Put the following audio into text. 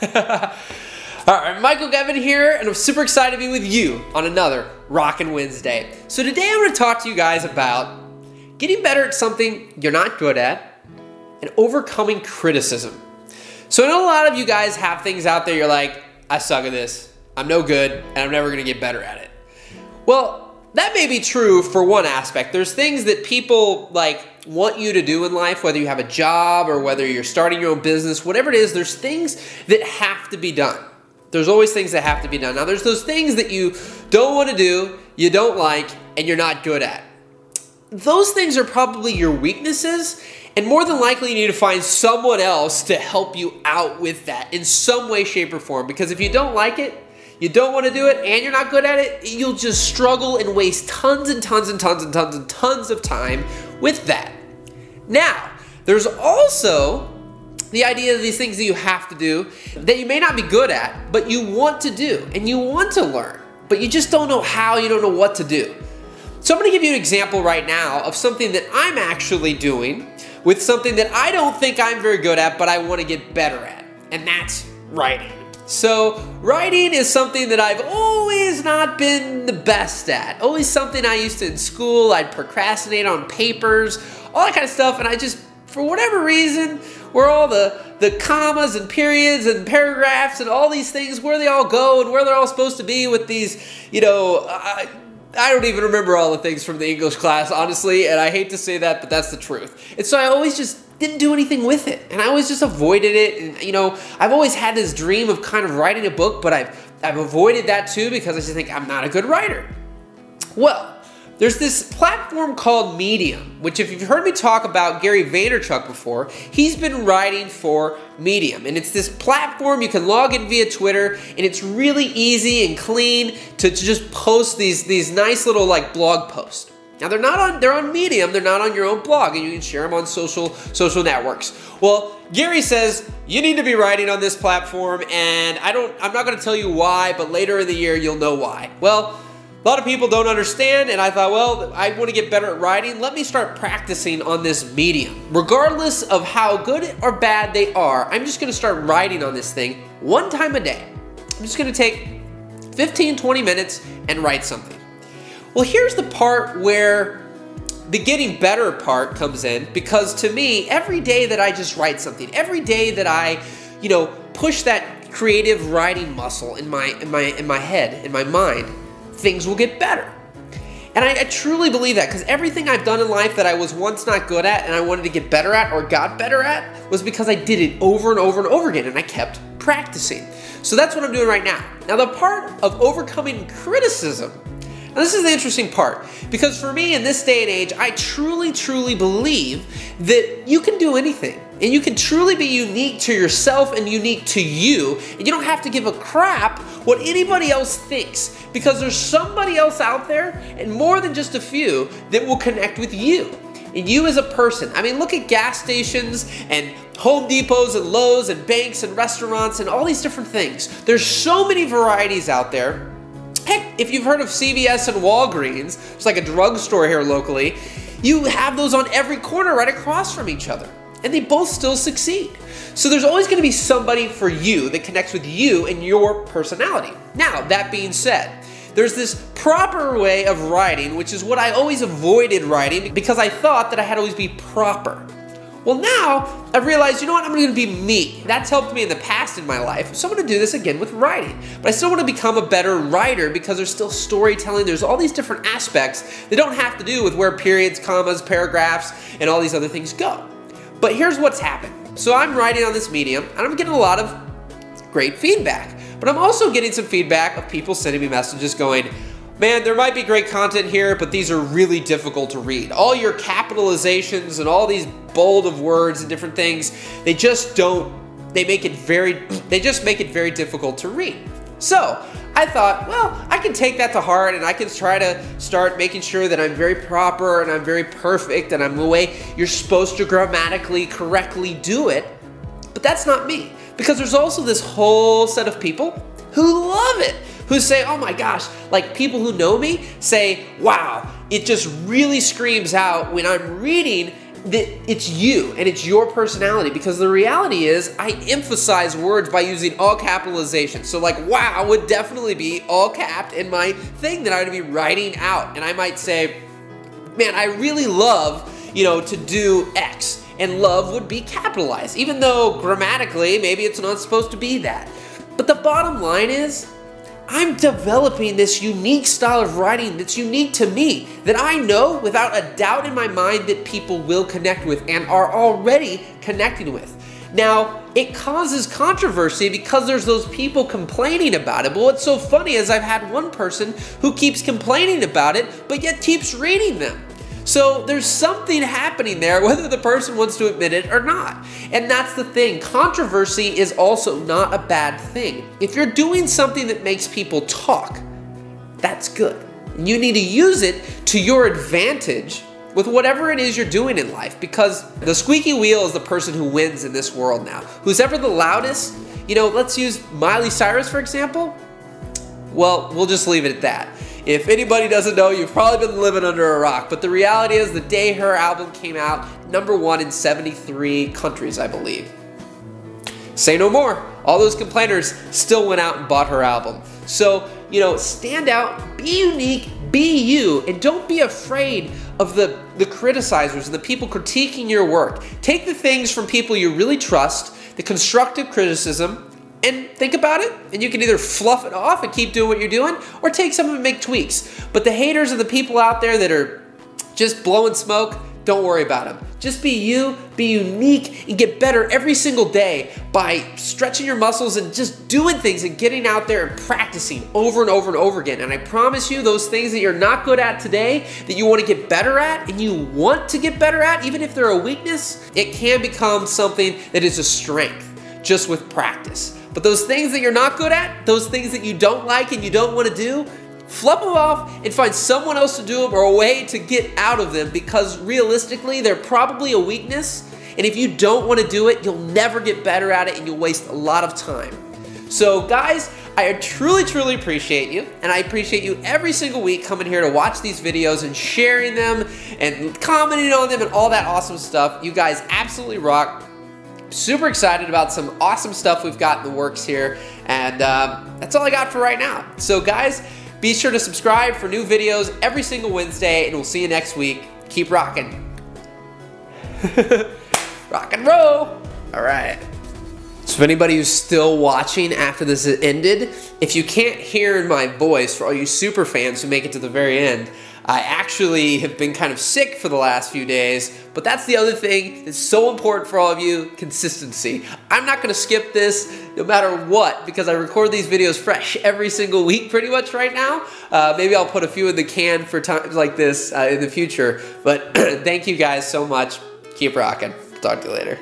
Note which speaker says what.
Speaker 1: Alright, Michael Gevin here, and I'm super excited to be with you on another Rockin' Wednesday. So today I'm going to talk to you guys about getting better at something you're not good at and overcoming criticism. So I know a lot of you guys have things out there you're like, I suck at this, I'm no good, and I'm never going to get better at it. Well, that may be true for one aspect. There's things that people want you to do in life, whether you have a job or whether you're starting your own business, whatever it is, there's things that have to be done. There's always things that have to be done. Now, there's those things that you don't want to do, you don't like, and you're not good at. Those things are probably your weaknesses, and more than likely you need to find someone else to help you out with that in some way, shape, or form. Because if you don't like it, you don't want to do it, and you're not good at it, you'll just struggle and waste tons and tons and tons and tons and tons of time with that. Now, there's also the idea of these things that you have to do that you may not be good at, but you want to do and you want to learn, but you just don't know how, you don't know what to do. So I'm going to give you an example right now of something that I'm actually doing with something that I don't think I'm very good at, but I want to get better at, and that's writing. So writing is something that I've always not been the best at. Always something I used to in school, I'd procrastinate on papers, all that kind of stuff, and I just, for whatever reason, where all the commas and periods and paragraphs and all these things, where they all go and where they're all supposed to be with these, I don't even remember all the things from the English class, honestly, and I hate to say that, but that's the truth. And so I always just didn't do anything with it, and I always just avoided it, and I've always had this dream of kind of writing a book, but I've avoided that too because I just think I'm not a good writer. Well, there's this platform called Medium, which if you've heard me talk about Gary Vaynerchuk before, he's been writing for Medium. And it's this platform, you can log in via Twitter, and it's really easy and clean to just post these nice little blog posts. Now they're on Medium, they're not on your own blog, and you can share them on social networks. Well, Gary says you need to be writing on this platform, and I'm not gonna tell you why, but later in the year you'll know why. Well, a lot of people don't understand, and I thought, well, I want to get better at writing. Let me start practicing on this medium. Regardless of how good or bad they are, I'm just going to start writing on this thing one time a day. I'm just going to take 15, 20 minutes and write something. Well, here's the part where the getting better part comes in, because to me, every day that I just write something, every day that I, push that creative writing muscle in my head, in my mind, things will get better. And I truly believe that, because everything I've done in life that I was once not good at and I wanted to get better at or got better at was because I did it over and over and over again, and I kept practicing. So that's what I'm doing right now. Now, the part of overcoming criticism, now this is the interesting part, because for me in this day and age, I truly believe that you can do anything. And you can truly be unique to yourself and unique to you. And you don't have to give a crap what anybody else thinks, because there's somebody else out there, and more than just a few, that will connect with you. And you as a person. I mean, look at gas stations and Home Depots and Lowe's and banks and restaurants and all these different things. There's so many varieties out there. Heck, if you've heard of CVS and Walgreens, it's like a drugstore here locally, you have those on every corner right across from each other. And they both still succeed. So there's always going to be somebody for you that connects with you and your personality. Now, that being said, there's this proper way of writing, which is what I always avoided writing because I thought that I had to always be proper. Well, now I've realized, I'm going to be me. That's helped me in the past in my life, so I'm going to do this again with writing. But I still want to become a better writer because there's still storytelling. There's all these different aspects that don't have to do with where periods, commas, paragraphs, and all these other things go. But here's what's happened. So I'm writing on this medium, and I'm getting a lot of great feedback. But I'm also getting some feedback of people sending me messages going, man, there might be great content here, but these are really difficult to read. All your capitalizations and all these bold of words and different things, they just make it very difficult to read. So I thought, well, I can take that to heart, and I can try to start making sure that I'm very proper and I'm very perfect and I'm the way you're supposed to grammatically correctly do it. But that's not me, because there's also this whole set of people who love it, who say, oh my gosh, like people who know me say, wow, it just really screams out when I'm reading that it's you and it's your personality, because the reality is I emphasize words by using all capitalization. So like wow would definitely be all capped in my thing that I would be writing out. And I might say, man, I really love, to do X, and love would be capitalized, even though grammatically maybe it's not supposed to be that. But the bottom line is, I'm developing this unique style of writing that's unique to me, that I know without a doubt in my mind that people will connect with and are already connecting with. Now, it causes controversy because there's those people complaining about it. But what's so funny is I've had one person who keeps complaining about it, but yet keeps reading them. So there's something happening there, whether the person wants to admit it or not. And that's the thing. Controversy is also not a bad thing. If you're doing something that makes people talk, that's good. You need to use it to your advantage with whatever it is you're doing in life, because the squeaky wheel is the person who wins in this world now. Who's ever the loudest, let's use Miley Cyrus for example. Well, we'll just leave it at that. If anybody doesn't know, you've probably been living under a rock. But the reality is, the day her album came out, #1 in 73 countries, I believe. Say no more. All those complainers still went out and bought her album. So, stand out, be unique, be you, and don't be afraid of the criticizers and the people critiquing your work. Take the things from people you really trust, the constructive criticism, and think about it, and you can either fluff it off and keep doing what you're doing, or take some of it and make tweaks. But the haters and the people out there that are just blowing smoke, don't worry about them. Just be you, be unique, and get better every single day by stretching your muscles and just doing things and getting out there and practicing over and over and over again. And I promise you, those things that you're not good at today, that you want to get better at, and you want to get better at, even if they're a weakness, it can become something that is a strength just with practice. But those things that you're not good at, those things that you don't like and you don't want to do, flip them off and find someone else to do them, or a way to get out of them, because realistically, they're probably a weakness. And if you don't want to do it, you'll never get better at it and you'll waste a lot of time. So guys, I truly, truly appreciate you, and I appreciate you every single week coming here to watch these videos and sharing them and commenting on them and all that awesome stuff. You guys absolutely rock. Super excited about some awesome stuff we've got in the works here, and that's all I got for right now. So guys, be sure to subscribe for new videos every single Wednesday, and we'll see you next week. Keep rocking. Rock and roll. All right. So if anybody who's still watching after this ended, if you can't hear my voice, for all you super fans who make it to the very end, I actually have been kind of sick for the last few days, but that's the other thing that's so important for all of you, consistency. I'm not gonna skip this no matter what, because I record these videos fresh every single week pretty much right now. Maybe I'll put a few in the can for times like this in the future, but thank you guys so much. Keep rocking. Talk to you later.